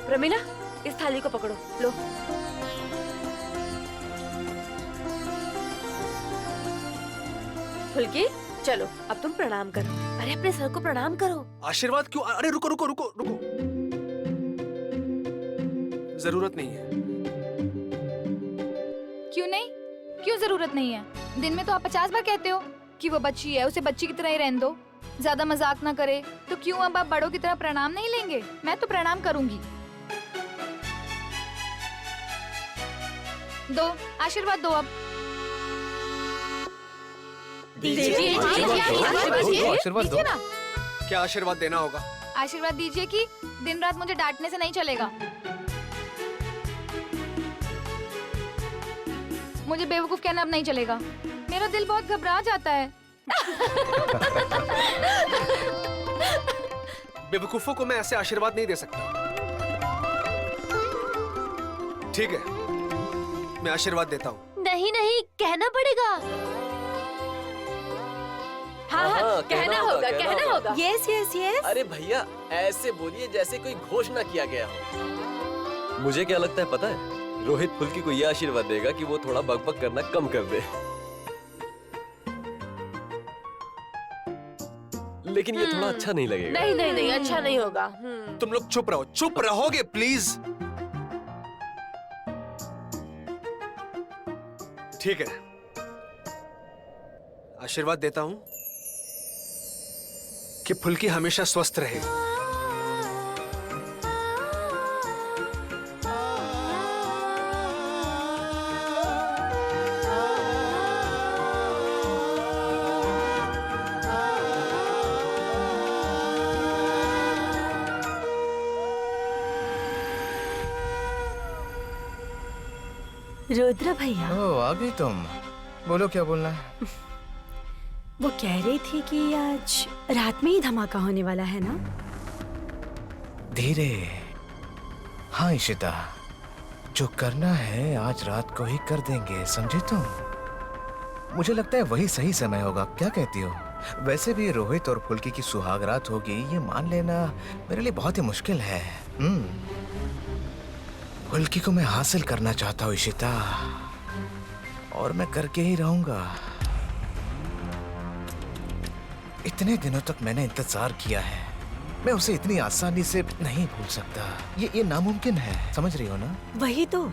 प्रमीला, इस थाली को पकड़ो, लो। फुल्की, चलो अब तुम प्रणाम करो। अरे अपने सर को प्रणाम करो। आशीर्वाद क्यों? अरे रुको रुको रुको रुको, जरूरत नहीं है। क्यों नहीं? क्यों जरूरत नहीं है? दिन में तो आप 50 बार कहते हो कि वो बच्ची है, उसे बच्ची की तरह ही रहने दो, ज्यादा मजाक ना करे। तो क्यों अब आप बड़ों की तरह प्रणाम नहीं लेंगे? मैं तो प्रणाम करूंगी। दो, आशीर्वाद दो अब। आशीर्वाद दो। ना, क्या आशीर्वाद देना होगा? आशीर्वाद दीजिए कि दिन रात मुझे डांटने से नहीं चलेगा। मुझे बेवकूफ कहना अब नहीं चलेगा। मेरा दिल बहुत घबरा जाता है। बेवकूफों को मैं ऐसे आशीर्वाद नहीं दे सकता। ठीक है, मैं आशीर्वाद देता हूँ। नहीं नहीं, कहना पड़ेगा। हाँ हाँ, कहना होगा। Yes yes yes. अरे भैया, ऐसे बोलिए जैसे कोई घोषणा किया गया हो। मुझे क्या लगता है पता है? रोहित फुल्की को यह आशीर्वाद देगा कि वो थोड़ा बकबक करना कम कर दे। लेकिन ये थोड़ा अच्छा नहीं लगेगा। नहीं नहीं नहीं, अच्छा नहीं होगा। तुम लोग चुप रहो, चुप रहोगे प्लीज? ठीक है, आशीर्वाद देता हूं कि फुल्की हमेशा स्वस्थ रहे। रुद्र भैया। ओ, आ गई तुम। बोलो क्या बोलना है? वो कह रही थी कि आज रात में ही धमाका होने वाला है ना? धीरे। हाँ इशिता, जो करना है आज रात को ही कर देंगे, समझे तुम? मुझे लगता है वही सही समय होगा, क्या कहती हो? वैसे भी रोहित और फुल्की की सुहागरात होगी, ये मान लेना मेरे लिए बहुत ही मुश्किल है। फुल्की को मैं हासिल करना चाहता हूँ इशिता, और मैं करके ही रहूंगा। इतने दिनों तक मैंने इंतजार किया है, मैं उसे इतनी आसानी से नहीं भूल सकता। ये नामुमकिन है, समझ रही हो ना? वही तो,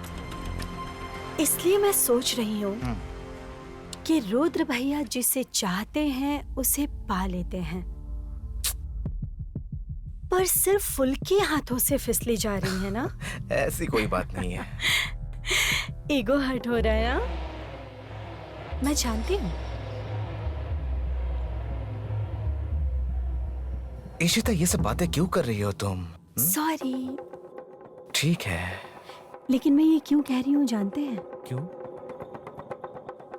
इसलिए मैं सोच रही हूँ कि रुद्र भैया जिसे चाहते हैं उसे पा लेते हैं, पर सिर्फ फुल्की हाथों से फिसली जा रही है ना? ऐसी कोई बात नहीं है। ईगो हर्ट हो रहा है ना? मैं जानती हूँ। इशिता, ये सब बातें क्यों कर रही हो तुम? सॉरी। ठीक है, लेकिन मैं ये क्यों कह रही हूँ जानते हैं? क्यों?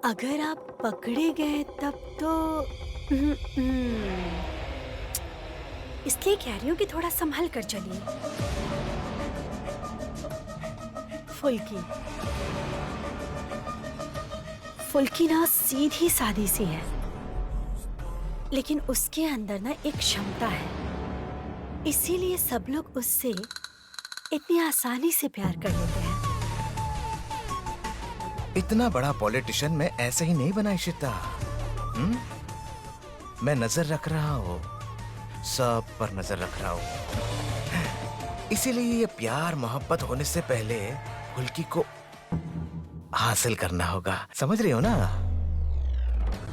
अगर आप पकड़े गए तब तो इसलिए कह रही हूँ कि थोड़ा संभल कर चलिए। फुल्की ना सीधी सादी सी है, लेकिन उसके अंदर ना एक क्षमता है, इसीलिए सब लोग उससे इतनी आसानी से प्यार कर लेते हैं। इतना बड़ा पॉलिटिशियन मैं ऐसे ही नहीं बना इशिता। मैं नजर रख रहा हूँ, सब पर नजर रख रहा हूँ। इसीलिए ये प्यार मोहब्बत होने से पहले फुल्की को हासिल करना होगा, समझ रही हो ना?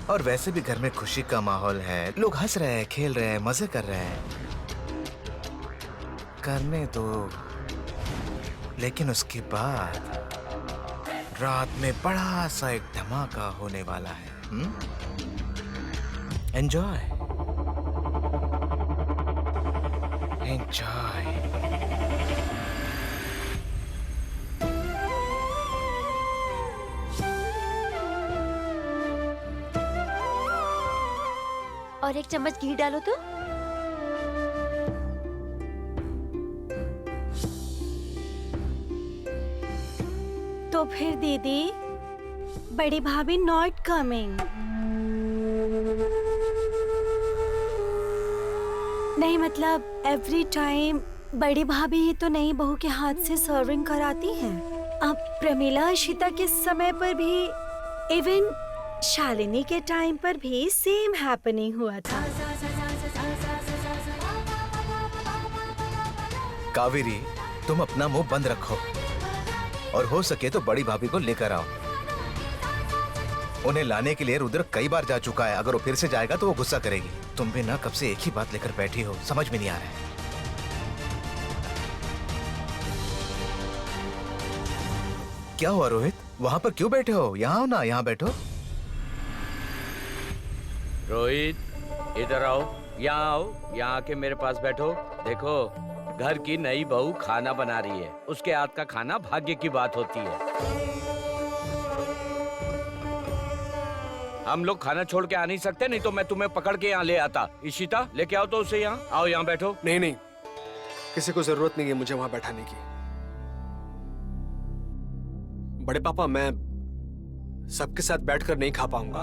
और वैसे भी घर में खुशी का माहौल है, लोग हंस रहे हैं, खेल रहे हैं, मजे कर रहे हैं। करने दो, लेकिन उसके बाद रात में बड़ा सा एक धमाका होने वाला है। Enjoy enjoy. और एक चम्मच घी डालो तो फिर दीदी, बड़ी भाभी नॉट कमिंग। नहीं मतलब एवरी टाइम बड़ी भाभी तो नई बहू के हाथ से सर्विंग कराती हैं। अब प्रमिला इशिता के समय पर भी, इवन शालिनी के टाइम पर भी सेम हैपनिंग हुआ था। कावेरी, तुम अपना मुंह बंद रखो और हो सके तो बड़ी भाभी को लेकर आओ। उन्हें लाने के लिए रुद्र कई बार जा चुका है। अगर वो फिर से जाएगा तो वो गुस्सा करेगी। तुम भी ना कब से एक ही बात लेकर बैठी हो, समझ में नहीं आ रहा है। क्या हुआ रोहित? वहाँ पर क्यों बैठे हो? यहाँ आओ ना, यहाँ बैठो। रोहित इधर आओ, यहाँ आओ, यहाँ आके मेरे पास बैठो। देखो, घर की नई बहू खाना बना रही है। उसके हाथ का खाना भाग्य की बात होती है। हम लोग खाना छोड़ के आ नहीं सकते, नहीं तो मैं तुम्हें पकड़ के यहाँ ले आता। इशिता, लेके आओ तो उसे यहाँ। आओ, यहाँ बैठो। नहीं नहीं, किसी को जरूरत नहीं है मुझे वहां बैठाने की। बड़े पापा, मैं सबके साथ बैठकर नहीं खा पाऊंगा।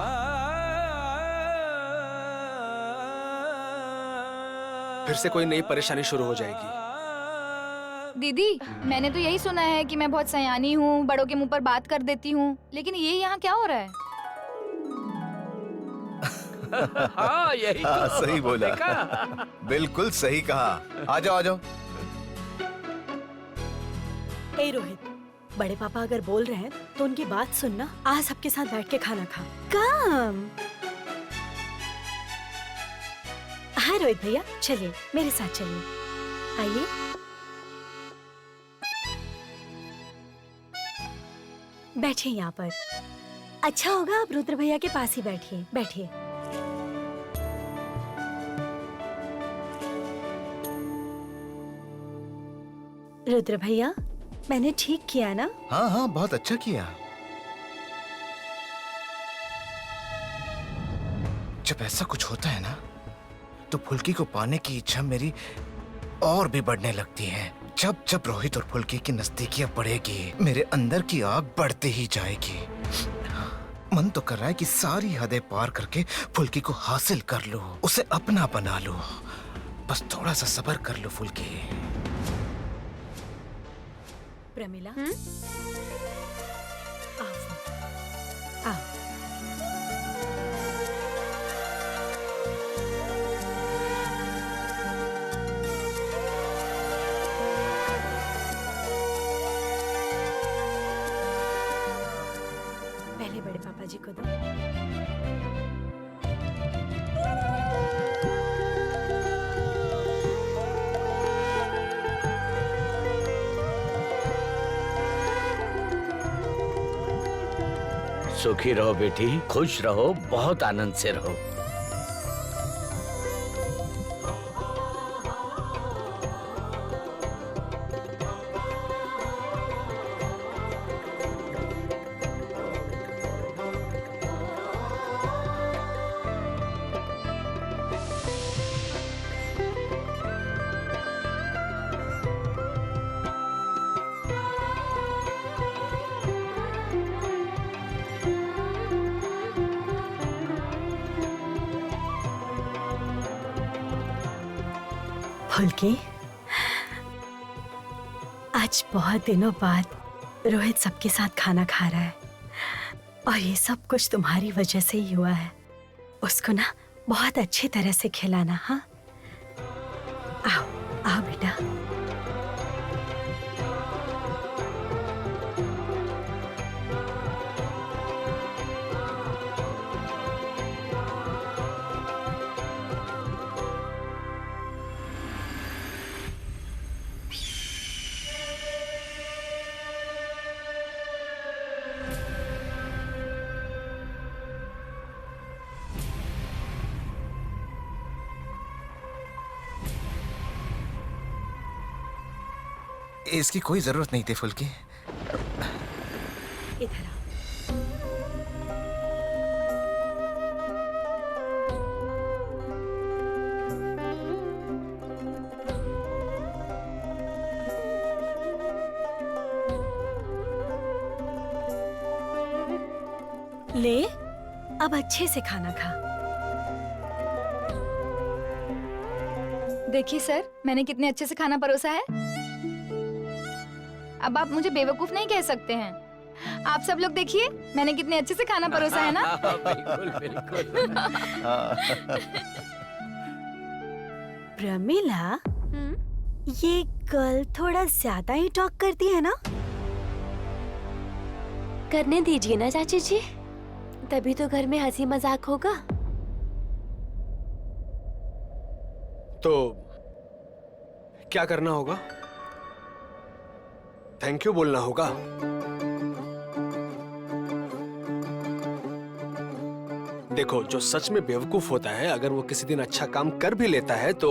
फिर से कोई नई परेशानी शुरू हो जाएगी। दीदी, मैंने तो यही सुना है कि मैं बहुत सयानी हूँ, बड़ों के मुंह पर बात कर देती हूँ, लेकिन ये यहाँ क्या हो रहा है? हाँ, यही तो। सही बोला। देखा? बिल्कुल सही कहा। आ जाओ, आ जाओ। ए रोहित, बड़े पापा अगर बोल रहे हैं तो उनकी बात सुनना। आज सबके साथ बैठ के खाना खा। कम। हाँ रोहित भैया, चलिए मेरे साथ चलिए, आइए। बैठिए यहाँ पर। अच्छा होगा आप रुद्र भैया के पास ही बैठिए, बैठिए। रुद्र भैया, मैंने ठीक किया ना? हाँ हाँ, बहुत अच्छा किया। जब ऐसा कुछ होता है ना, तो फुल्की को पाने की इच्छा मेरी और भी बढ़ने लगती है। जब जब रोहित और फुल्की की नजदीकियां बढ़ेगी, मेरे अंदर की आग बढ़ती ही जाएगी। मन तो कर रहा है कि सारी हदें पार करके फुल्की को हासिल कर लूं, उसे अपना बना लूं। बस थोड़ा सा सब्र कर लो फुल्की। प्रमिला, आओ। आओ। पहले बड़े पापा जी को दो। सुखी रहो बेटी, खुश रहो, बहुत आनंद से रहो। फुल्की, आज बहुत दिनों बाद रोहित सबके साथ खाना खा रहा है, और ये सब कुछ तुम्हारी वजह से ही हुआ है। उसको ना बहुत अच्छी तरह से खिलाना। हाँ, आओ आओ बेटा। इसकी कोई जरूरत नहीं थी फुल्की। इधर आओ। ले, अब अच्छे से खाना खा। देखिए सर, मैंने कितने अच्छे से खाना परोसा है। अब आप मुझे बेवकूफ नहीं कह सकते हैं। आप सब लोग देखिए, मैंने कितने अच्छे से खाना परोसा है ना। बिल्कुल बिल्कुल। प्रमिला, ये गर्ल थोड़ा ज्यादा ही टॉक करती है ना? करने दीजिए ना चाची जी, तभी तो घर में हंसी मजाक होगा। तो क्या करना होगा? थैंक यू बोलना होगा। देखो, जो सच में बेवकूफ होता है, अगर वो किसी दिन अच्छा काम कर भी लेता है तो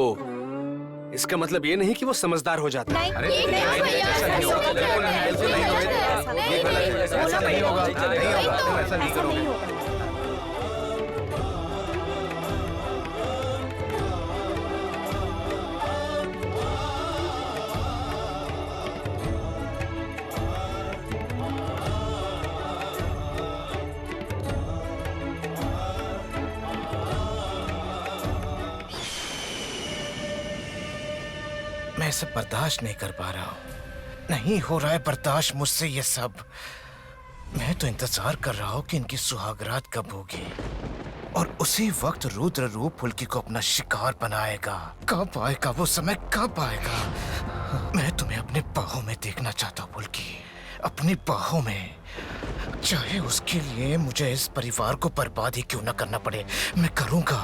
इसका मतलब ये नहीं कि वो समझदार हो जाता है। नहीं, ये नहीं भैया, ऐसा नहीं होगा, बिल्कुल नहीं, बिल्कुल नहीं होगा। ये गलत है, ऐसा नहीं होगा, नहीं होगा, ऐसा नहीं करोगे। मैं इसे बर्दाश्त नहीं कर पा रहा हूँ। नहीं हो रहा है बर्दाश्त मुझसे ये सब। मैं तो इंतजार कर रहा हूँ कि इनकी सुहागरात कब होगी और उसी वक्त रुद्र रूप फुल्की को अपना शिकार बनाएगा। कब आएगा वो समय, कब आएगा? मैं तुम्हें अपने बाहों में देखना चाहता हूँ फुल्की, अपनी बाहों में। चाहे उसके लिए मुझे इस परिवार को बर्बाद ही क्यों न करना पड़े, मैं करूँगा,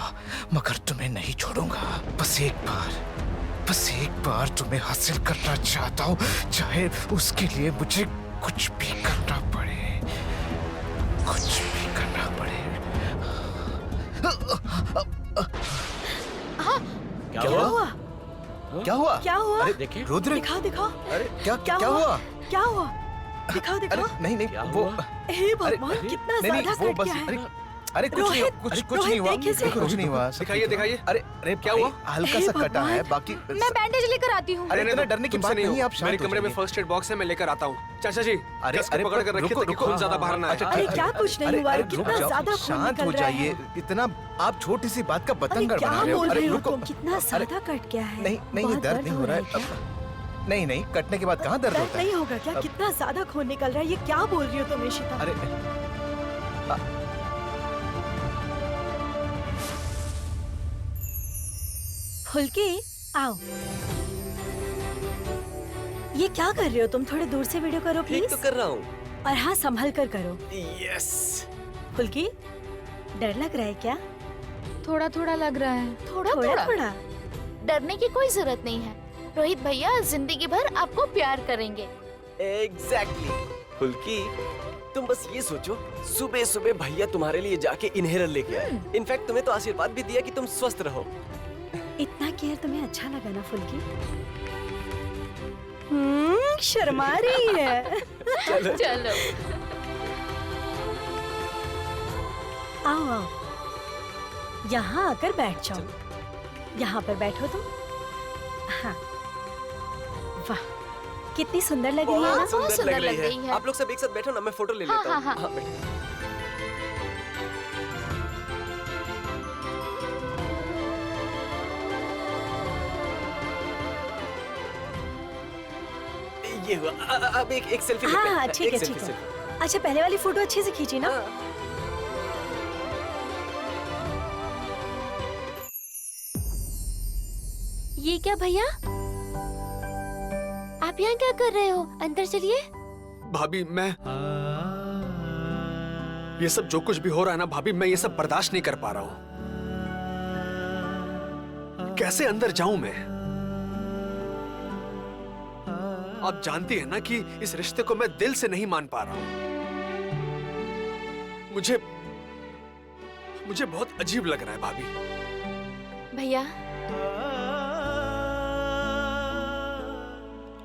मगर तुम्हें नहीं छोड़ूंगा। बस एक बार तुम्हें हासिल करना चाहता हूँ, चाहे उसके लिए मुझे कुछ भी करना पड़े, कुछ भी करना पड़े। क्या हुआ? क्या हुआ? क्या हुआ? अरे देखिए। रुद्र, दिखाओ। अरे क्या हुआ? क्या हुआ? दिखाओ। अरे नहीं क्या वो हुआ? हे भगवान, कितना नहीं ज्यादा वो कट बस गया है। अरे कुछ नहीं, रोहित, कुछ नहीं हुआ, देखिए से। कुछ नहीं हुआ। दिखाइए। अरे क्या हुआ? हल्का हे सा कटा भगवान। है, बाकी मैं बैंडेज लेकर आती हूँ। अरे इतना डरने की तुमसे बात नहीं, हो। आप शांत मेरे हो कमरे में जाइए। फर्स्ट एड बॉक्स है, मैं लेकर आता हूँ। चाचा जी, अरे कस के पकड़ कर रखिए ताकि खून ज्यादा बाहर ना आए। अरे क्या कुछ नहीं हुआ है, कितना ज्यादा खून शांत हो निकल रहा जाइए। है। इतना आप छोटी सी बात का अरे बतंगड़ क्या बना रहे हो। बोल रहे हो रुको। तुम? कितना ज्यादा कट गया है। नहीं ये बहुत दर्द नहीं हो रहा क्या? है। नहीं कटने के बाद कहाँ दर्द दर्द होता है? नहीं होगा क्या? कितना ज्यादा खून निकल रहा है, ये क्या बोल रही हो तुम इशिता? अरे फुल्की, आओ। ये क्या कर रहे हो तुम? थोड़े दूर से वीडियो करो ठीक प्लीज। तो कर रहा हूँ। और हाँ, संभल कर करो। यस। फुल्की, डर लग रहा है क्या? थोड़ा थोड़ा लग रहा है। थोड़ा। डरने की कोई जरूरत नहीं है। रोहित भैया जिंदगी भर आपको प्यार करेंगे। एग्जैक्टली। फुल्की, तुम बस ये सोचो, सुबह सुबह भैया तुम्हारे लिए जाके इनहेलर लेके आए। इनफैक्ट तुम्हें तो आशीर्वाद भी दिया कि तुम स्वस्थ रहो। इतना केयर तुम्हें अच्छा लगा ना फुल्की? शर्मा रही है। चलो। आओ। यहाँ आकर बैठ जाओ। यहाँ पर बैठो तुम। हाँ, वाह, कितनी सुंदर लग रही है ना? बहुत सुंदर लग रही है। आप लोग सब एक साथ बैठो ना, मैं फोटो ले हाँ, लेता हूँ। हाँ, हाँ। बैठो। ये हुआ। अब एक सेल्फी लेते हैं। हाँ, ठीक एक है, सेल्फी, ठीक है। सेल्फी। अच्छा, पहले वाली फोटो अच्छे से खींची ना? हाँ। ये क्या भैया? आप यहाँ क्या कर रहे हो? अंदर चलिए। भाभी, मैं ये सब जो कुछ भी हो रहा है ना भाभी, मैं ये सब बर्दाश्त नहीं कर पा रहा हूँ। कैसे अंदर जाऊं मैं? आप जानती है ना कि इस रिश्ते को मैं दिल से नहीं मान पा रहा हूँ। मुझे बहुत अजीब लग रहा है भाभी। भैया,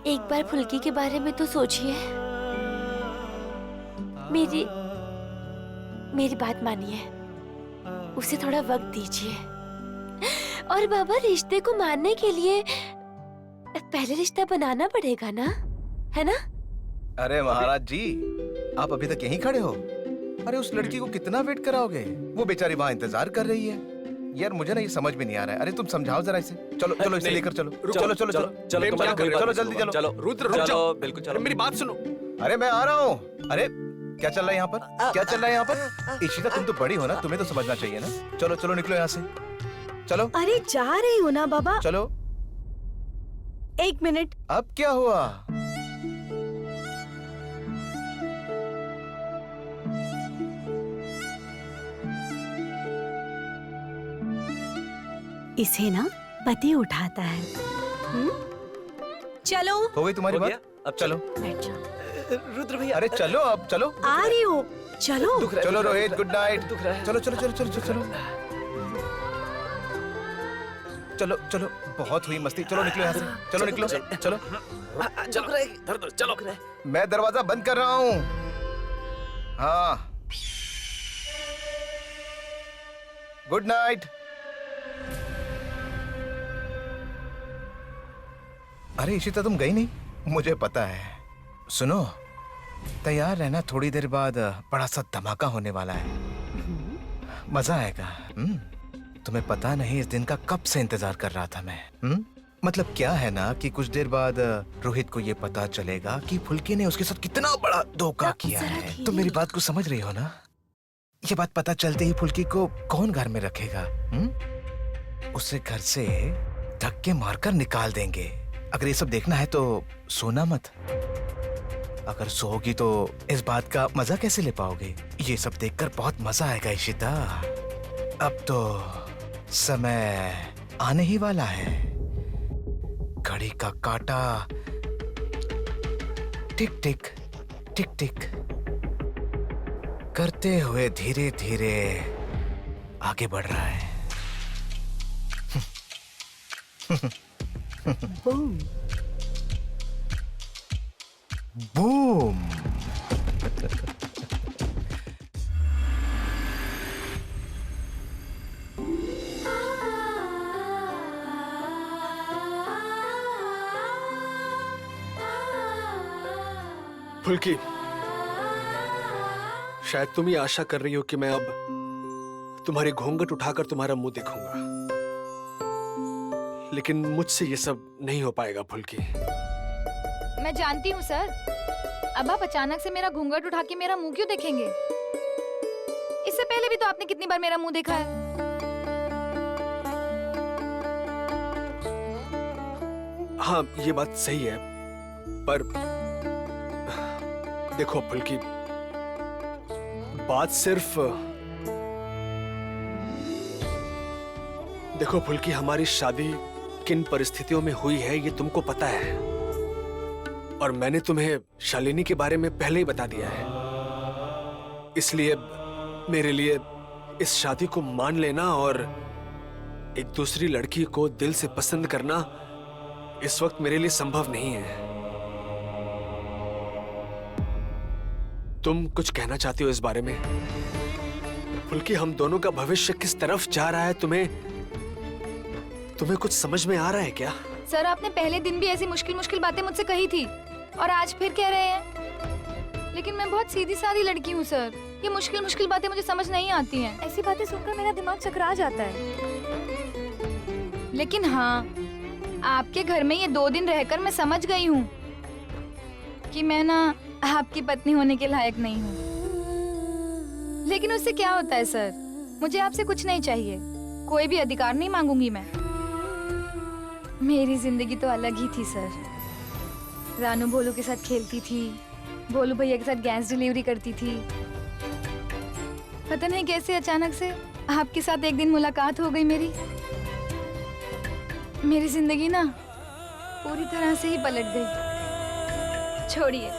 एक बार फुल्की के बारे में तो सोचिए। मेरी बात मानिए, उसे थोड़ा वक्त दीजिए। और बाबा, रिश्ते को मानने के लिए पहले रिश्ता बनाना पड़ेगा ना, है ना? अरे महाराज जी, आप अभी तक यहीं खड़े हो? अरे उस लड़की को कितना वेट कराओगे? वो बेचारी वहाँ इंतजार कर रही है। यार मुझे ना ये समझ में नहीं आ रहा है। अरे तुम समझाओ जरा इसे। चलो चलो इसे नहीं, लेकर चलो। रुको, चलो चलो चलो चलो प्रेम, क्या कर रहे हो? चलो जल्दी चलो। चलो रुद्र रुक चलो जाओ। बिल्कुल अरे चलो। मेरी बात सुनो। अरे मैं आ रहा हूँ। अरे क्या चल रहा है यहाँ पर? क्या चल रहा है यहाँ पर? इशिता तुम तो बड़ी हो ना, तुम्हें तो समझना चाहिए ना। चलो चलो निकलो यहाँ से। चलो अरे जा रही हूँ ना बाबा। चलो। 1 मिनट। अब क्या हुआ? इसे ना पति उठाता है। चलो हो गई तुम्हारी हो बात? गया? अब चलो। बैठ जाओ। रुद्र भैया अरे चलो अब चलो। आ रही हूँ। चलो। दुख रहा है, चलो दुख रहा है, रोहित, गुड नाइट। दुख रहा है। चलो चलो चलो चलो चलो चलो चलो चलो। बहुत हुई मस्ती, चलो निकलो यहाँ से। चलो निकलो चलो। चलो धर चलो। मैं दरवाजा बंद कर रहा हूँ। हाँ गुड नाइट। अरे इशिता तुम गई नहीं? मुझे पता है। सुनो, तैयार रहना, थोड़ी देर बाद बड़ा सा धमाका होने वाला है। मजा आएगा। तुम्हें पता नहीं इस दिन का कब से इंतजार कर रहा था मैं। मतलब क्या है ना कि कुछ देर बाद रोहित को ये पता चलेगा कि फुल्की ने उसके साथ कितना बड़ा धोखा किया जरा है। धीरे। तुम मेरी बात को समझ रही हो ना? ये बात पता चलते ही फुल्की को कौन घर में रखेगा? उसे घर से धक्के मारकर निकाल देंगे। अगर ये सब देखना है तो सोना मत। अगर सोओगी तो इस बात का मजा कैसे ले पाओगे? ये सब देखकर बहुत मजा आएगा इशिता। अब तो समय आने ही वाला है। घड़ी का काटा टिक टिक टिक टिक करते हुए धीरे धीरे आगे बढ़ रहा है। बूम। बूम। फुल्की, शायद तुम ये आशा कर रही हो कि मैं अब तुम्हारी घूंघट उठाकर तुम्हारा मुंह देखूंगा, लेकिन मुझसे ये सब नहीं हो पाएगा फुल्की। मैं जानती हूँ सर। अब आप अचानक से मेरा घूंघट उठा के मेरा मुंह क्यों देखेंगे? इससे पहले भी तो आपने कितनी बार मेरा मुंह देखा है। हाँ ये बात सही है, पर देखो फुल्की, बात सिर्फ देखो फुल्की, हमारी शादी किन परिस्थितियों में हुई है ये तुमको पता है, और मैंने तुम्हें शालिनी के बारे में पहले ही बता दिया है। इसलिए मेरे लिए इस शादी को मान लेना और एक दूसरी लड़की को दिल से पसंद करना इस वक्त मेरे लिए संभव नहीं है। तुम कुछ कहना चाहती हो इस बारे में? फुल्की, हम दोनों का भविष्य किस तरफ जा रहा है, तुम्हें कुछ समझ में आ रहा है क्या? सर आपने पहले दिन भी ऐसी मुश्किल मुश्किल बातें मुझसे कही थी और आज फिर कह रहे हैं। लेकिन मैं बहुत सीधी सादी लड़की हूँ सर। ये मुश्किल मुश्किल बातें मुझे समझ नहीं आती हैं। ऐसी बातें सुनकर मेरा दिमाग चकरा जाता है। लेकिन हाँ, आपके घर में ये 2 दिन रहकर मैं समझ गई हूँ कि मैं ना आपकी पत्नी होने के लायक नहीं हूँ। लेकिन उससे क्या होता है सर? मुझे आपसे कुछ नहीं चाहिए, कोई भी अधिकार नहीं मांगूंगी मैं। मेरी जिंदगी तो अलग ही थी सर। रानू भोलू के साथ खेलती थी, भोलू भैया के साथ गैस डिलीवरी करती थी। पता नहीं कैसे अचानक से आपके साथ एक दिन मुलाकात हो गई मेरी जिंदगी ना पूरी तरह से ही पलट गई। छोड़िए,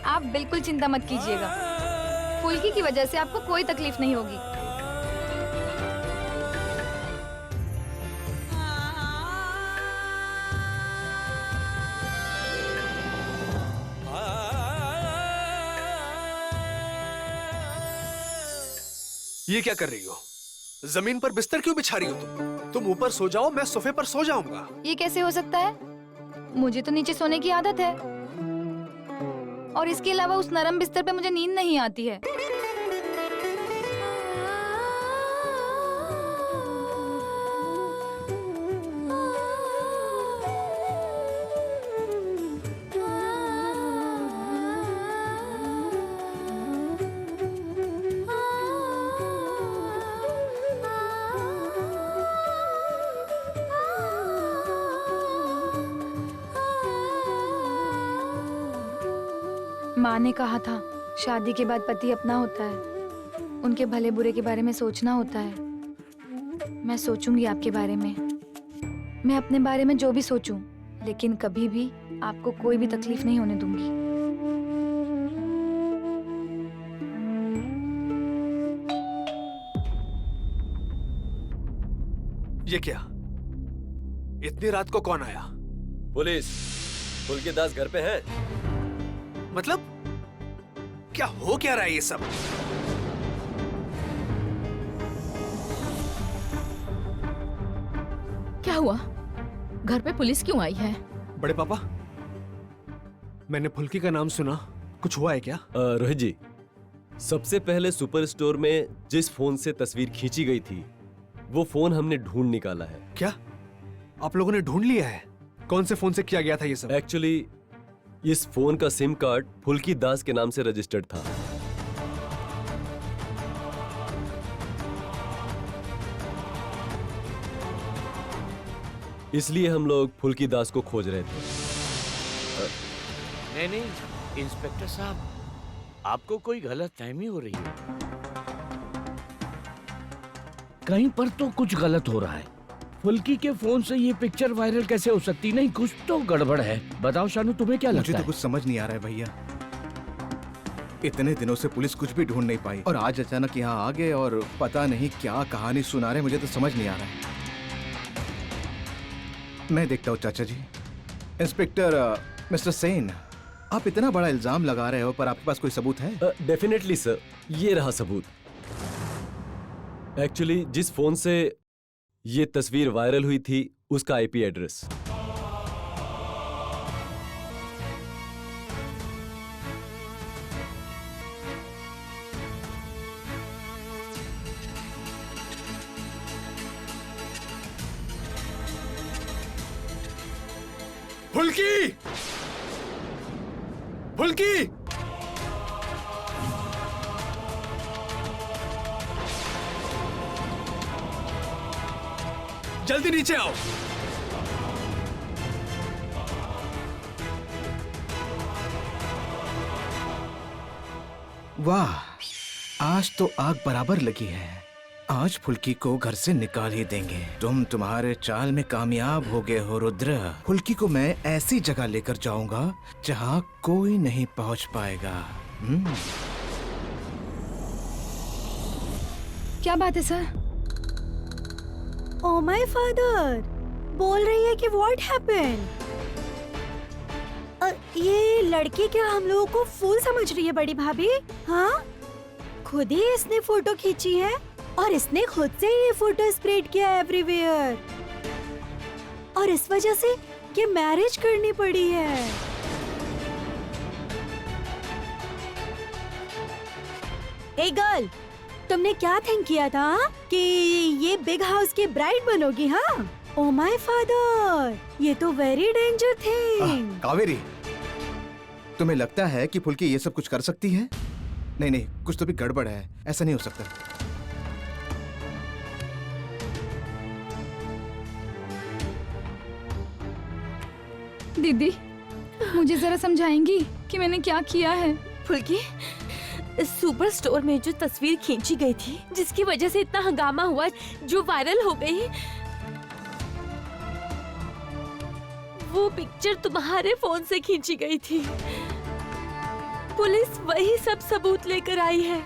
आप बिल्कुल चिंता मत कीजिएगा। फुल्की की वजह से आपको कोई तकलीफ नहीं होगी। ये क्या कर रही हो? जमीन पर बिस्तर क्यों बिछा रही हो? तुम ऊपर सो जाओ, मैं सोफे पर सो जाऊंगा। ये कैसे हो सकता है? मुझे तो नीचे सोने की आदत है, और इसके अलावा उस नरम बिस्तर पे मुझे नींद नहीं आती है। माँ ने कहा था शादी के बाद पति अपना होता है, उनके भले बुरे के बारे में सोचना होता है। मैं सोचूंगी आपके बारे में, मैं अपने बारे में जो भी सोचूं, लेकिन कभी भी आपको कोई भी तकलीफ नहीं होने दूंगी। ये क्या? इतनी रात को कौन आया? पुलिस। फुल्की दास घर पे है? मतलब क्या हो क्या रहा है ये सब? क्या हुआ? घर पे पुलिस क्यों आई है? बड़े पापा, मैंने फुल्की का नाम सुना, कुछ हुआ है क्या? रोहित जी, सबसे पहले सुपर स्टोर में जिस फोन से तस्वीर खींची गई थी वो फोन हमने ढूंढ निकाला है। क्या आप लोगों ने ढूंढ लिया है? कौन से फोन से किया गया था ये सब? एक्चुअली इस फोन का सिम कार्ड फुल्की दास के नाम से रजिस्टर्ड था। इसलिए हम लोग फुल्की दास को खोज रहे थे। नहीं नहीं इंस्पेक्टर साहब, आपको कोई गलत फहमी हो रही है। कहीं पर तो कुछ गलत हो रहा है। फुल्की के फोन से ये पिक्चर वायरल कैसे हो सकती? नहीं, कुछ तो गड़बड़ है। बताओ शानू, तुम्हें क्या लगता मुझे है? तो कुछ समझ नहीं आ रहा है भैया। इतने दिनों से पुलिस कुछ भी ढूंढ नहीं पाई और आज अचानक यहाँ आ गए और पता नहीं क्या कहानी सुना रहे। मुझे तो समझ नहीं आ रहा है। मैं देखता हूँ चाचा जी। इंस्पेक्टर मिस्टर सेन, आप इतना बड़ा इल्जाम लगा रहे हो पर आपके पास कोई सबूत है? डेफिनेटली सर, ये रहा सबूत। एक्चुअली जिस फोन से ये तस्वीर वायरल हुई थी उसका आईपी एड्रेस। फुल्की! फुल्की! जल्दी नीचे आओ। वाह, आज तो आग बराबर लगी है। आज फुल्की को घर से निकाल ही देंगे। तुम तुम्हारे चाल में कामयाब हो गए हो रुद्र। फुल्की को मैं ऐसी जगह लेकर जाऊंगा जहां कोई नहीं पहुंच पाएगा। क्या बात है सर? ओ माय फादर, बोल रही है कि व्हाट हैपेंड? ये लड़की क्या हम लोगों को फूल समझ रही है बड़ी भाभी? हाँ, खुद ही इसने फोटो खींची है और इसने खुद से ये फोटो स्प्रेड किया एवरीवेयर और इस वजह से ये मैरिज करनी पड़ी है। ए गर्ल, तुमने क्या थिंक किया था कि ये बिग हाउस की ब्राइड बनोगी? हाँ, ओ माय फादर, ये तो वेरी डेंजर थिंग। कावेरी, तुम्हें लगता है कि फुल्की ये सब कुछ कर सकती है? नहीं नहीं, कुछ तो भी गड़बड़ है। ऐसा नहीं हो सकता। दीदी, मुझे जरा समझाएंगी कि मैंने क्या किया है? फुल्की, सुपर स्टोर में जो तस्वीर खींची गई थी, जिसकी वजह से इतना हंगामा हुआ, जो वायरल हो गई, वो पिक्चर तुम्हारे फोन से खींची गई थी। पुलिस वही सब सबूत लेकर आई है।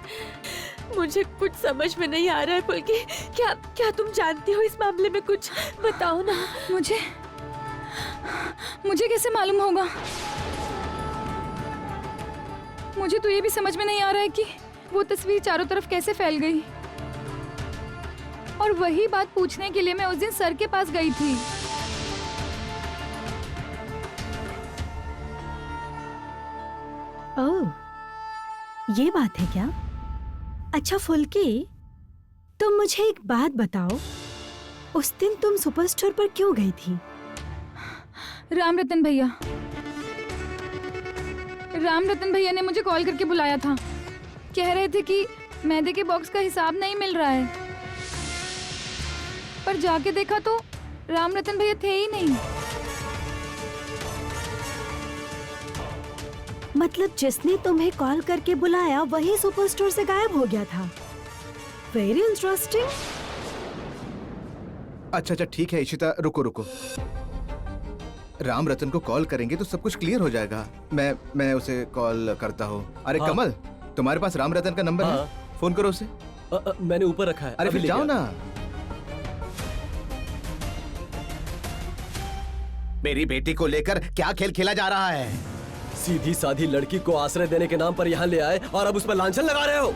मुझे कुछ समझ में नहीं आ रहा है फुल्की। क्या तुम जानती हो इस मामले में कुछ? बताओ ना। मुझे कैसे मालूम होगा? मुझे तो ये भी समझ में नहीं आ रहा है कि वो तस्वीर चारों तरफ कैसे फैल गई। और वही बात पूछने के लिए मैं उस दिन सर के पास गई थी। ओह, ये बात है क्या? अच्छा फुल्की, तुम मुझे एक बात बताओ, उस दिन तुम सुपर स्टोर पर क्यों गई थी? राम रतन भैया ने मुझे कॉल करके बुलाया था। कह रहे थे कि मैदे के बॉक्स का हिसाब नहीं मिल रहा है, पर जाके देखा तो राम रतन भैया थे ही नहीं। मतलब जिसने तुम्हें कॉल करके बुलाया वही सुपर स्टोर से गायब हो गया था। Very interesting. अच्छा ठीक है इशिता, रुको रुको। राम रतन को कॉल करेंगे तो सब कुछ क्लियर हो जाएगा। मैं उसे कॉल करता हूँ। अरे हाँ। कमल, तुम्हारे पास राम रतन का नंबर हाँ। है? फोन करो उसे। मैंने ऊपर रखा है। अरे अभी फिर लेके जाओ आता ना। हूँ। मेरी बेटी को लेकर क्या खेल खेला जा रहा है? सीधी साधी लड़की को आश्रय देने के नाम पर यहाँ ले आए और अब उस पर लांछन लगा रहे हो।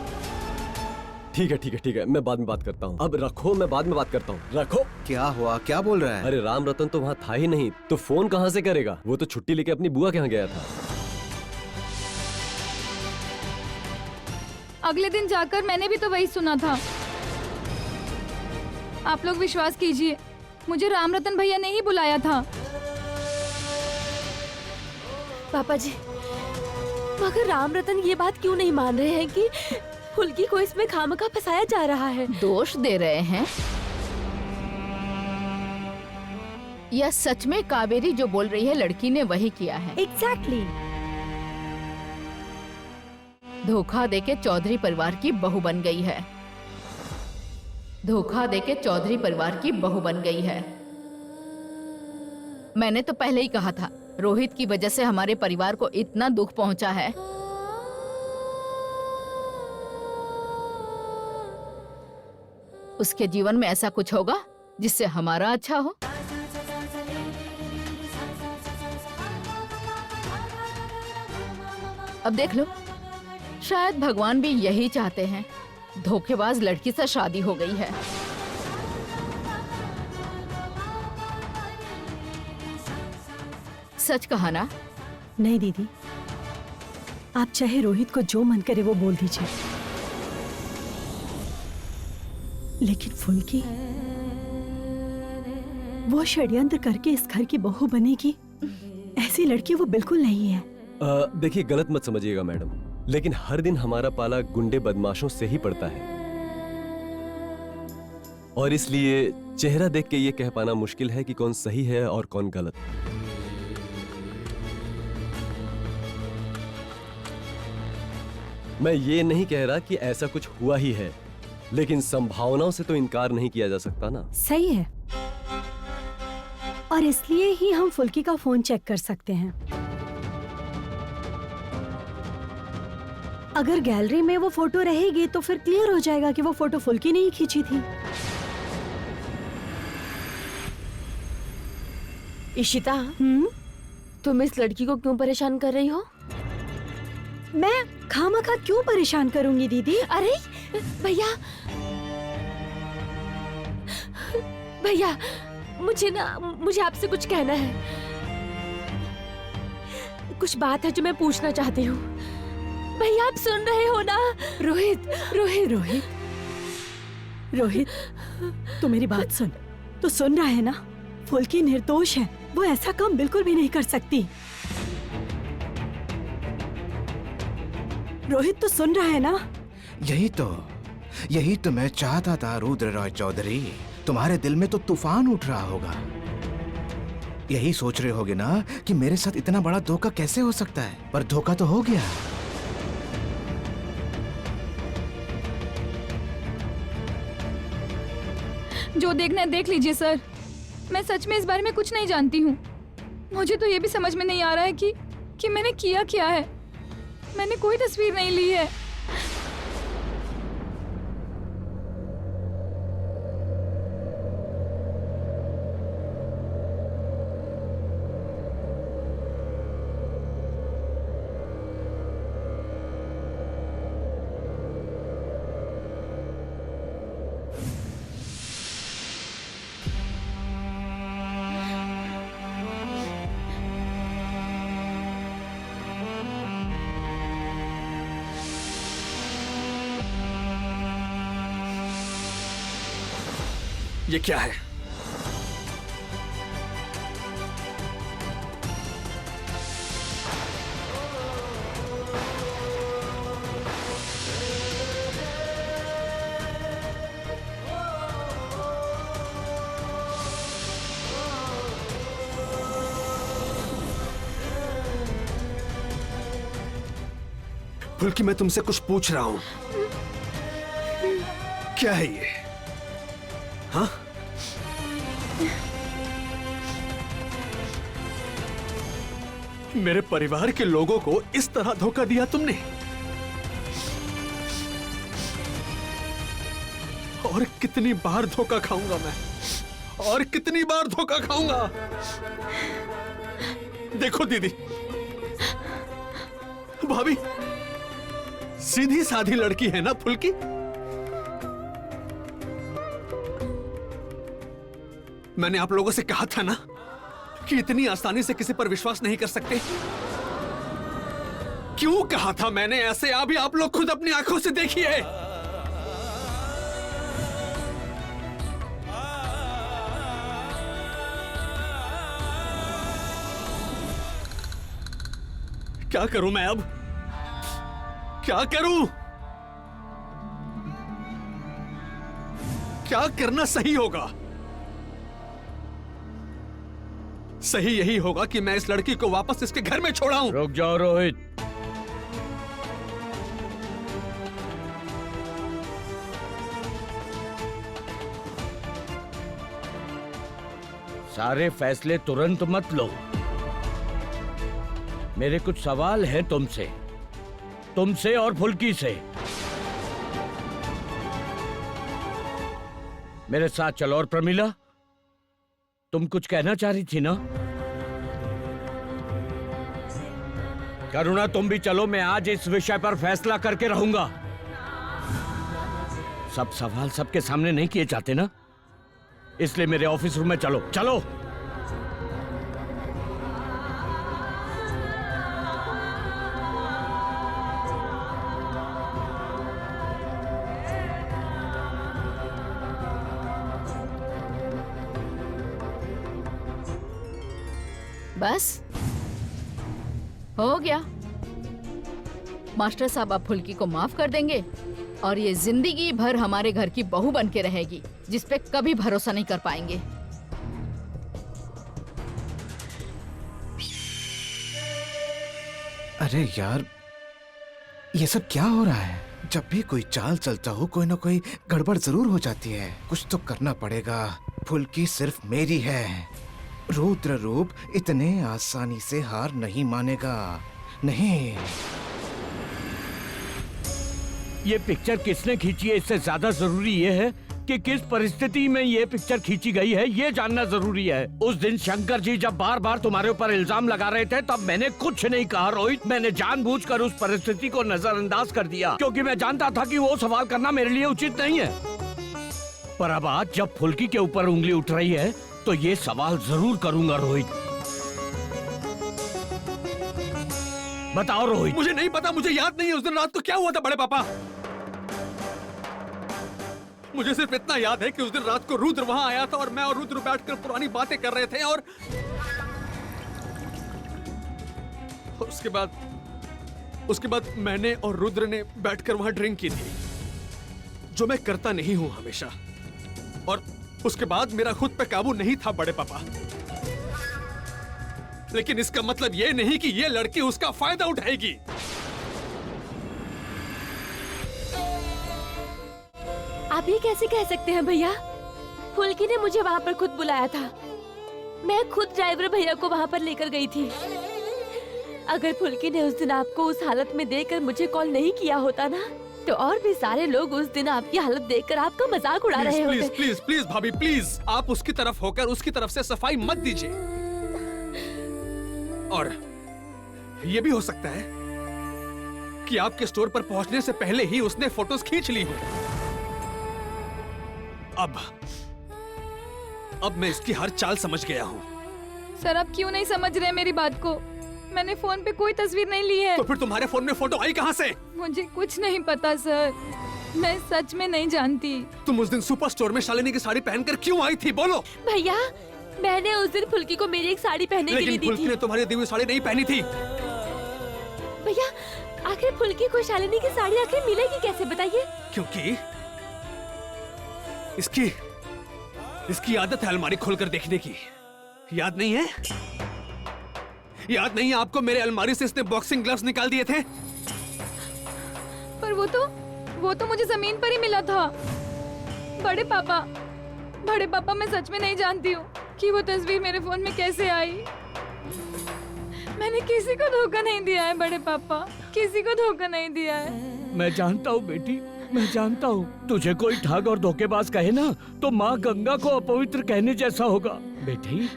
ठीक है, मैं बाद में बात करता हूँ। अब रखो, मैं बाद में बात करता हूँ। रखो। क्या हुआ, क्या बोल रहा है? अरे राम रतन तो वहाँ था ही नहीं, तो फोन कहाँ से करेगा? वो तो छुट्टी लेके अपनी बुआ के यहाँ गया था। अगले दिन जाकर मैंने भी तो वही सुना था। आप लोग विश्वास कीजिए, मुझे राम रतन भैया ने ही बुलाया था। पापा जी, मगर राम रतन ये बात क्यों नहीं मान रहे हैं कि फुल्की को इसमें खामखा फंसाया जा रहा है? दोष दे रहे हैं या सच में कावेरी जो बोल रही है लड़की ने वही किया है? एग्जैक्टली। धोखा देके चौधरी परिवार की बहू बन गई है। धोखा देके चौधरी परिवार की बहू बन गई है। मैंने तो पहले ही कहा था, रोहित की वजह से हमारे परिवार को इतना दुख पहुंचा है। उसके जीवन में ऐसा कुछ होगा जिससे हमारा अच्छा हो। अब देख लो, शायद भगवान भी यही चाहते हैं। धोखेबाज लड़की से शादी हो गई है। सच कहा ना? नहीं दीदी, आप चाहे रोहित को जो मन करे वो बोल दीजिए, लेकिन फुल्की वो षड्यंत्र करके इस घर की बहू बनेगी, ऐसी लड़की वो बिल्कुल नहीं है। देखिए, गलत मत समझिएगा मैडम, लेकिन हर दिन हमारा पाला गुंडे बदमाशों से ही पड़ता है, और इसलिए चेहरा देख के ये कह पाना मुश्किल है कि कौन सही है और कौन गलत। मैं ये नहीं कह रहा कि ऐसा कुछ हुआ ही है, लेकिन संभावनाओं से तो इनकार नहीं किया जा सकता ना। सही है, और इसलिए ही हम फुल्की का फोन चेक कर सकते हैं। अगर गैलरी में वो फोटो रहेगी तो फिर क्लियर हो जाएगा कि वो फोटो फुल्की ने ही खींची थी। इशिता, तुम इस लड़की को क्यों परेशान कर रही हो? मैं खामखा क्यों परेशान करूंगी दीदी? अरे भैया, भैया, मुझे आपसे कुछ कहना है। कुछ बात है जो मैं पूछना चाहती हूँ। भैया, आप सुन रहे हो ना? रोहित, तू मेरी बात सुन। तू सुन रहा है ना? फुल्की निर्दोष है, वो ऐसा काम बिल्कुल भी नहीं कर सकती। रोहित, तू सुन रहा है ना? यही तो मैं चाहता था रुद्र रॉय चौधरी। तुम्हारे दिल में तो तूफान उठ रहा होगा। यही सोच रहे होगे ना कि मेरे साथ इतना बड़ा धोखा कैसे हो सकता है, पर धोखा तो हो गया। जो देखना है देख लीजिए सर, मैं सच में इस बारे में कुछ नहीं जानती हूँ। मुझे तो ये भी समझ में नहीं आ रहा है कि मैंने किया क्या है। मैंने कोई तस्वीर नहीं ली है। ये क्या है? फुल्की, मैं तुमसे कुछ पूछ रहा हूं। क्या है ये? हाँ? मेरे परिवार के लोगों को इस तरह धोखा दिया तुमने? और कितनी बार धोखा खाऊंगा मैं? और कितनी बार धोखा खाऊंगा? देखो दीदी, भाभी सीधी साधी लड़की है ना फुल्की? मैंने आप लोगों से कहा था ना कि इतनी आसानी से किसी पर विश्वास नहीं कर सकते। क्यों कहा था मैंने ऐसे? अभी आप लोग खुद अपनी आंखों से देखिए। क्या करूं मैं अब? क्या करूं? क्या करना सही होगा? सही यही होगा कि मैं इस लड़की को वापस इसके घर में छोड़ाऊं। रुक जाओ रोहित। सारे फैसले तुरंत मत लो। मेरे कुछ सवाल हैं तुमसे और फुल्की से। मेरे साथ चलो। और प्रमिला, तुम कुछ कहना चाह रही थी ना? करुणा, तुम भी चलो। मैं आज इस विषय पर फैसला करके रहूंगा। सब सवाल सबके सामने नहीं किए जाते ना, इसलिए मेरे ऑफिस रूम में चलो। चलो। बस हो गया। मास्टर साहब अब फुल्की को माफ कर देंगे और ये जिंदगी भर हमारे घर की बहू बन के रहेगी, जिस पे कभी भरोसा नहीं कर पाएंगे। अरे यार, ये सब क्या हो रहा है? जब भी कोई चाल चलता हो, कोई ना कोई गड़बड़ जरूर हो जाती है। कुछ तो करना पड़ेगा। फुल्की सिर्फ मेरी है। रुद्र रूप इतने आसानी से हार नहीं मानेगा। नहीं। ये पिक्चर किसने खींची है, इससे ज्यादा जरूरी ये है कि किस परिस्थिति में ये पिक्चर खींची गई है, ये जानना जरूरी है। उस दिन शंकर जी जब बार बार तुम्हारे ऊपर इल्जाम लगा रहे थे, तब मैंने कुछ नहीं कहा रोहित। मैंने जानबूझकर उस परिस्थिति को नजरअंदाज कर दिया, क्योंकि मैं जानता था कि वो सवाल करना मेरे लिए उचित नहीं है। पर अब आज जब फुल्की के ऊपर उंगली उठ रही है, तो ये सवाल जरूर करूंगा रोहित। बताओ रोहित। मुझे नहीं पता, मुझे याद नहीं है उस दिन रात को क्या हुआ था बड़े पापा। मुझे सिर्फ इतना याद है कि उस दिन रात को रुद्र वहां आया था और मैं और रुद्र बैठकर पुरानी बातें कर रहे थे, और उसके बाद मैंने और रुद्र ने बैठकर वहां ड्रिंक की थी, जो मैं करता नहीं हूं हमेशा। और उसके बाद मेरा खुद पे काबू नहीं था बड़े पापा। लेकिन इसका मतलब ये नहीं कि ये लड़की उसका फायदा उठाएगी। आप ये कैसे कह सकते हैं भैया? फुल्की ने मुझे वहाँ पर खुद बुलाया था। मैं खुद ड्राइवर भैया को वहाँ पर लेकर गई थी। अगर फुल्की ने उस दिन आपको उस हालत में देखकर मुझे कॉल नहीं किया होता ना, तो और भी सारे लोग उस दिन आपकी हालत देखकर आपका मजाक उड़ा रहे होते। प्लीज प्लीज प्लीज भाभी, प्लीज आप उसकी तरफ होकर उसकी तरफ से सफाई मत दीजिए। और ये भी हो सकता है कि आपके स्टोर पर पहुंचने से पहले ही उसने फोटोज खींच ली हो। अब मैं इसकी हर चाल समझ गया हूँ। सर, आप क्यों नहीं समझ रहे मेरी बात को? मैंने फोन पे कोई तस्वीर नहीं ली है। तो फिर तुम्हारे फोन में फोटो आई कहाँ से? मुझे कुछ नहीं पता सर, मैं सच में नहीं जानती। तुम उस दिन सुपर स्टोर में शालिनी की साड़ी पहनकर क्यों आई थी, बोलो? भैया, मैंने उस दिन फुल्की को मेरी एक साड़ी पहनने के लिए दी थी। फुल्की ने तुम्हारी दी हुई साड़ी नहीं पहनी थी। भैया, आखिर फुल्की को शालिनी की साड़ी आखिर मिलेगी कैसे, बताइए? क्योंकि इसकी आदत है अलमारी खोलकर देखने की। याद नहीं है? याद नहीं है आपको मेरे अलमारी से इसने बॉक्सिंग ग्लव्स निकाल दिए थे? पर वो तो मुझे जमीन पर ही मिला था। बड़े पापा मैं सच में नहीं जानती हूँ कि वो तस्वीर मेरे फोन में कैसे आई। मैंने किसी को धोखा नहीं दिया है बड़े पापा, किसी को धोखा नहीं दिया है। मैं जानता हूँ बेटी, मैं जानता हूँ। तुझे कोई ठग और धोखेबाज कहे ना तो माँ गंगा को अपवित्र कहने जैसा होगा। बेटी,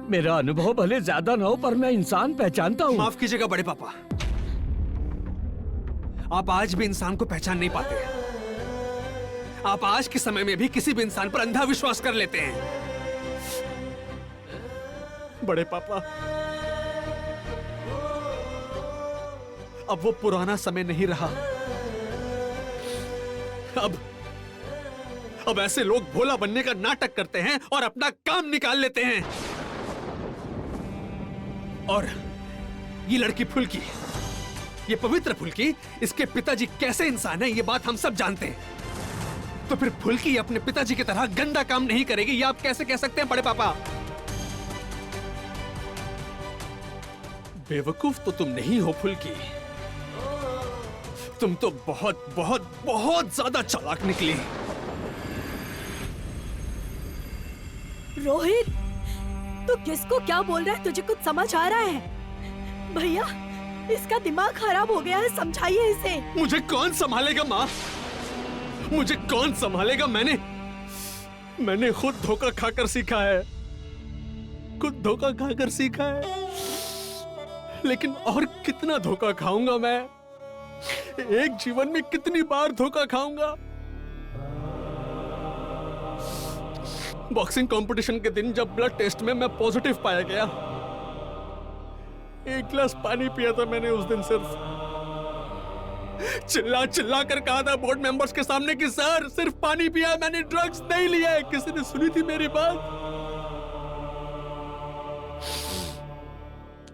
मेरा अनुभव भले ज्यादा ना हो पर मैं इंसान पहचानता हूँ। माफ कीजिएगा बड़े पापा, आप आज भी इंसान को पहचान नहीं पाते। आप आज के समय में भी किसी भी इंसान पर अंधा विश्वास कर लेते हैं। बड़े पापा, अब वो पुराना समय नहीं रहा। अब ऐसे लोग भोला बनने का नाटक करते हैं और अपना काम निकाल लेते हैं। और ये लड़की फुल्की, ये पवित्र फुल्की, इसके पिताजी कैसे इंसान है ये बात हम सब जानते हैं। तो फिर फुल्की अपने पिताजी की तरह गंदा काम नहीं करेगी, ये आप कैसे कह सकते हैं बड़े पापा? बेवकूफ तो तुम नहीं हो फुल्की, तुम तो बहुत बहुत बहुत ज्यादा चालाक निकली। रोहित, तू किसको क्या बोल रहा है? तुझे कुछ समझ आ रहा है? भैया, इसका दिमाग खराब हो गया है, समझाइए इसे। मुझे कौन संभालेगा माँ, मुझे कौन संभालेगा? मैंने खुद धोखा खाकर सीखा है, खुद धोखा खाकर सीखा है। लेकिन और कितना धोखा खाऊंगा मैं? एक जीवन में कितनी बार धोखा खाऊंगा? बॉक्सिंग कंपटीशन के दिन जब ब्लड टेस्ट में मैं पॉजिटिव पाया गया, 1 गिलास पानी पिया था मैंने उस दिन। चिल्ला चिल्ला कर कहा था बोर्ड मेंबर्स के सामने कि सर सिर्फ पानी पिया, मैंने ड्रग्स नहीं लिया है। किसी ने सुनी थी मेरी बात?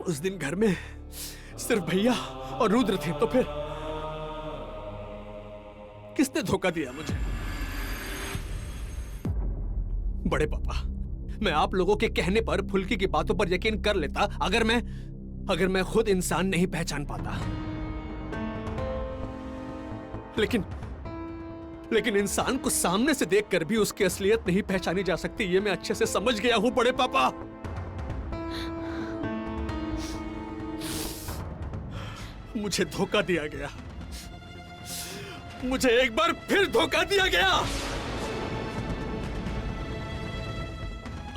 उस दिन घर में सिर्फ भैया और रुद्र थे, तो फिर किसने धोखा दिया मुझे? बड़े पापा, मैं आप लोगों के कहने पर फुल्की की बातों पर यकीन कर लेता अगर मैं खुद इंसान नहीं पहचान पाता। लेकिन इंसान को सामने से देखकर भी उसकी असलियत नहीं पहचानी जा सकती, ये मैं अच्छे से समझ गया हूं बड़े पापा। मुझे धोखा दिया गया, मुझे एक बार फिर धोखा दिया गया।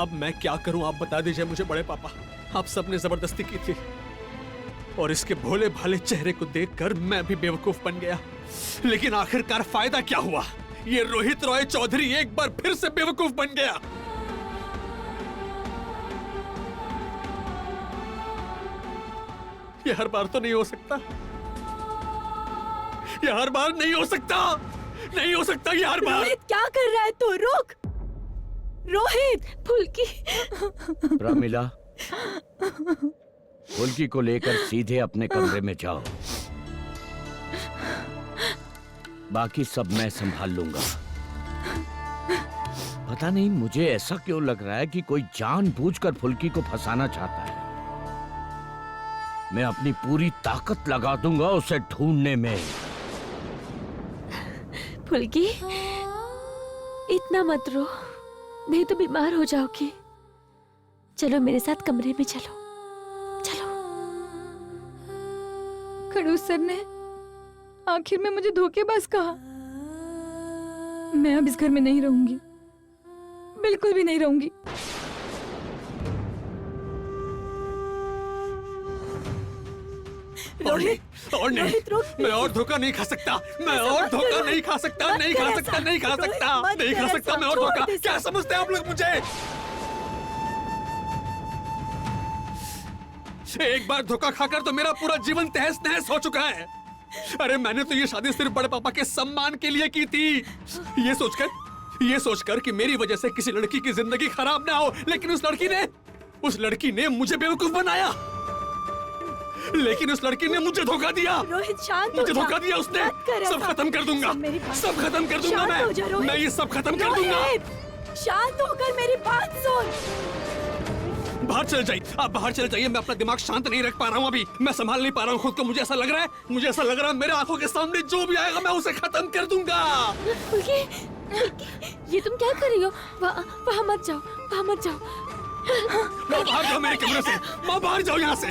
अब मैं क्या करूं आप बता दीजिए मुझे बड़े पापा। आप सबने जबरदस्ती की थी और इसके भोले भाले चेहरे को देखकर मैं भी बेवकूफ बन गया। लेकिन आखिरकार फायदा क्या हुआ? ये रोहित रॉय चौधरी एक बार फिर से बेवकूफ बन गया। ये हर बार तो नहीं हो सकता, ये हर बार नहीं हो सकता, नहीं हो सकता ये हर बार। रोहित, क्या कर रहा है तू? रुक रोहित। फुल्की। प्रमिला, फुल्की को लेकर सीधे अपने कमरे में जाओ, बाकी सब मैं संभाल लूंगा। पता नहीं मुझे ऐसा क्यों लग रहा है कि कोई जानबूझकर फुल्की को फंसाना चाहता है। मैं अपनी पूरी ताकत लगा दूंगा उसे ढूंढने में। फुल्की, इतना मत रो, नहीं तो बीमार हो जाओगी। चलो मेरे साथ कमरे में चलो, चलो। खड़ूस सर ने आखिर में मुझे धोखेबाज कहा। मैं अब इस घर में नहीं रहूंगी, बिल्कुल भी नहीं रहूंगी। रोहित, और नहीं, रोहित, रुक। मैं और धोखा नहीं खा सकता, मैं और धोखा नहीं खा सकता, नहीं खा सकता, नहीं खा सकता, नहीं खा सकता मैं और धोखा। क्या समझते हैं आप लोग मुझे? एक बार धोखा खाकर तो मेरा पूरा जीवन तहस नहस हो चुका है। अरे मैंने तो ये शादी सिर्फ बड़े पापा के सम्मान के लिए की थी, ये सोचकर कि मेरी वजह से किसी लड़की की जिंदगी खराब ना हो। लेकिन उस लड़की ने मुझे बेवकूफ बनाया, लेकिन उस लड़की ने मुझे धोखा दिया। रोहित, शांत हो मुझे जा। धोखा दिया उसने। मत कर ऐसा। सब खत्म कर दूंगा, सुन मेरी बात। सब खत्म कर दूंगा शांत हो जा, रोहित। मैं ये सब खत्म कर दूंगा। रोहित, शांत होकर मेरी बात सुन। बाहर चले जाइए, आप बाहर चले जाइए। मैं अपना दिमाग शांत नहीं रख पा रहा हूँ अभी, मैं संभाल नहीं पा रहा हूँ खुद को। मुझे ऐसा लग रहा है मेरे आंखों के सामने जो भी आएगा मैं उसे खत्म कर दूंगा। ये तुम क्या कर रही हो? वहाँ मत जाओ, वहाँ मत जाओ। माँ बाहर जाओ मेरे कमरे से, माँ बाहर जाओ यहाँ से।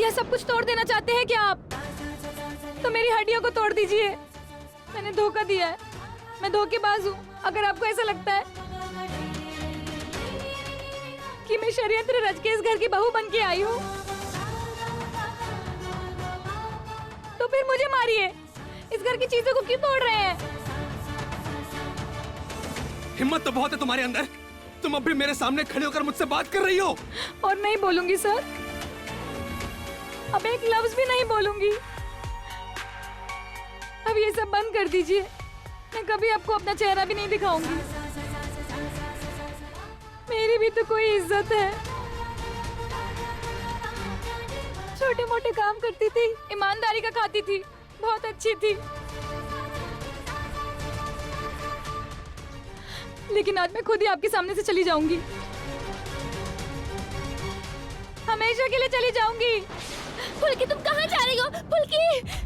यह सब कुछ तोड़ देना चाहते हैं क्या आप? तो मेरी हड्डियों को तोड़ दीजिए। मैंने धोखा दिया है, मैं धोखेबाज हूँ। अगर आपको ऐसा लगता है कि मैं षड्यंत्र रच के इस घर की बहू बन के आई हूँ, तो फिर मुझे मारिए। इस घर की चीजों को क्यों तोड़ रहे हैं? हिम्मत तो बहुत है तुम्हारे अंदर, तुम अब भी मेरे सामने खड़े होकर मुझसे बात कर रही हो। और नहीं बोलूंगी सर, अब एक लफ्ज भी नहीं बोलूंगी। अब ये सब बंद कर दीजिए, मैं कभी आपको अपना चेहरा भी नहीं दिखाऊंगी। मेरी भी तो कोई इज्जत है। छोटे मोटे काम करती थी, ईमानदारी का खाती थी, बहुत अच्छी थी। लेकिन आज मैं खुद ही आपके सामने से चली जाऊंगी, हमेशा के लिए चली जाऊंगी। फुल्की तुम कहाँ जा रही हो? फुल्की